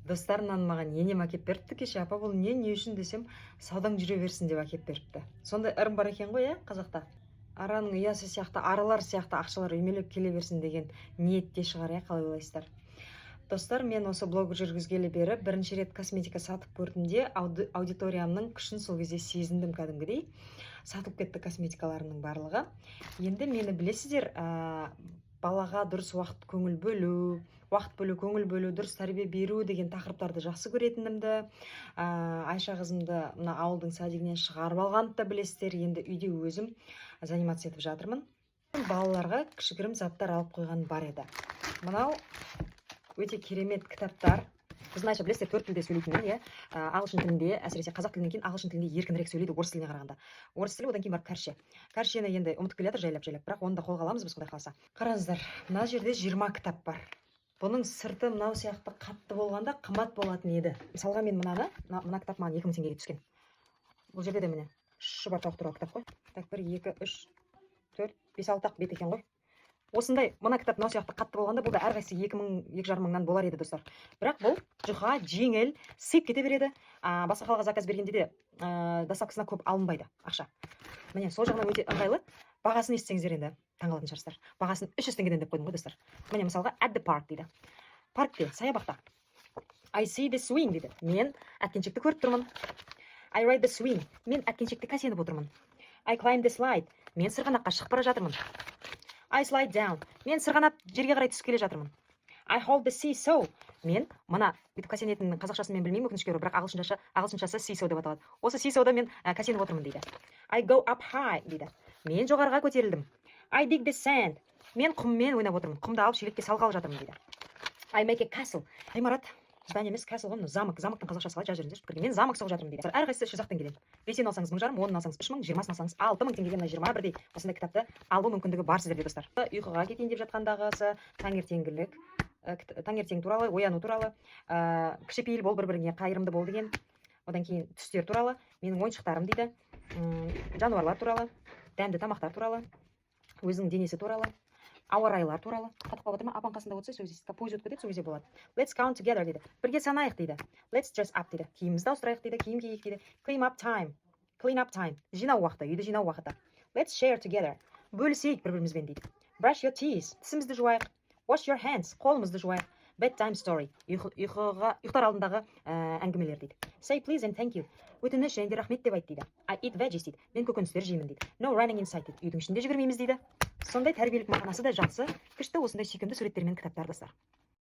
Достарымнан маған енем әкеп беріпті кеше. Апа, бұл не үшін десем, саудаң жүре берсін деп әкеп беріпті. Сондай ырым бар екен ғой, қазақта. Араның ұясы сияқты, аралар сияқты ақшалар үймелеп келе берсін деген ниетте шығар, қалай ойлайсыздар? Достар, мен осы блог жүргізгелі бері бірінші рет косметика сатып көрдім де, аудиториямның күшін сол кезде сезіндім кәдімгідей. Сатылып кетті косметикаларының барлығы. Енді мені білесіздер, балаға дұрыс уақыт бөлу, көңіл бөлу, дұрыс тәрбие беру деген тақырыптарды жақсы көретінімді, Айша қызымды мына ауылдың садигінен шығарып алғанды да білесіздер. Енді үйде өзім занимация етіп жатырмын. Балаларға кішігірім заттар алып қойған бар еді. Мынау өте керемет кітаптар. Біздің Айша білесіздер, 4 тілде сөйлейтінін, ағылшын тілінде, әсіресе қазақ тілінен кейін ағылшын тілінде еркінірек сөйлейді орыс тіліне қарағанда. Орыс тілі, одан кейін барып кәрше. Кәршені енді ұмытып келе жатыр жайлап, бірақ оны да қолға аламыз біз, Құдай қаласа. Қараңыздар, мына жерде 20 кітап бар. Бұның сырты мынау сияқты қатты болғанда қымбат болатын еді. Мысалға мен мына кітап маған 2000 теңгеге түскен. Бұл жерде де міне шұбар тауық туралы кітап қой. Так, 1, 2, 3, 4, 5, 6 бет екен ғой. Осындай мына кітап мынау сияқты қатты болғанда бұл да әрқайсысы 2000-2500 мыңнан болар еді, достар. Бірақ бұл жұқа, жеңіл, сыйып кете береді. Басқа қалаға заказ бергенде де доставкасына көп алынбайды ақша. Міне сол жағынан өте ыңғайлы. Бағасын естісеңіздер енді таңғалатын шығарсыздар. Бағасын 300 теңгеден деп қойдым ғой, достар. Міне мысалға at the park дейді. Паркте, саябақта. I see the swing дейді. Мен әткеншекті көріп тұрмын. I ride the swing. Мен әткеншекті кәсеніп отырмын. I climb the slide. Мен сырғанаққа шығып бара жатырмын. I slide down. Мен сырғанап жерге қарай түсіп келе жатырмын. I hold the seesaw. Мен мына бүйтіп кәсенетінің қазақшасын мен білмеймін, өкінішке орай, бірақ ағылшыншасы seesaw деп аталады. Осы seesawда мен кәсеніп отырмын дейді. I go up high дейді. Мен жоғарыға көтерілдім. I dig the sand. Мен құммен ойнап отырмын. Құмды алып шелекке салғалы жатырмын дейді. I make a castle. Ғимарат. Здание емес, castle ғой, замок. Замоктың қазақшасы қалай, жазып жүріңіздерші. Мен замок соғып жатырмын дейді. Әрқайсысы шызақтан келеді. 5-тен алсаңыз 1000 жарым, 10-ын алсаңыз 3000, 20-сын алсаңыз 6000 теңгеге мына 20 бірдей осындай кітапты алу мүмкіндігі бар сіздерде, достар. Ұйқыға кетейін деп жатқандағысы таңертеңгілік, таңертең туралы, ояну туралы, кішіпейіл бол, бір-біріңе қайырымды бол деген. Одан кейін түстер туралы, менің ойыншықтарым дейді, жануарлар туралы, дәмді тамақтар туралы, өзінің денесі туралы, ауа райлар туралы. Қатып қалып отырма, апаң қасында отырса сөйлесіз, пойыз өтіп кетеді, сол кезде болады. Let's count together дейді. Бірге санайық дейді. Let's dress up дейді. Киімімізді ауыстырайық дейді, киім киейік дейді. Clean up time. Жинау уақыты, үйді жинау уақыты. Let's share together. Бөлісейік бір-бірімізбен дейді. Brush your teeth. Тісімізді жуайық. Wash your hands. Қолымызды жуайық. Bedtime story. Ұйықтар алдындағы әңгімелер дейді. Say please and thank you. Өтініш және рахмет деп айт дейді. I eat veggies дейді. Мен көкөністер жеймін дейді. No running inside дейді. Үйдің ішінде жүгірмейміз дейді. Сондай тәрбиелік мағынасы да жақсы, күшті осындай сүйкімді суреттермен кітаптар, достар.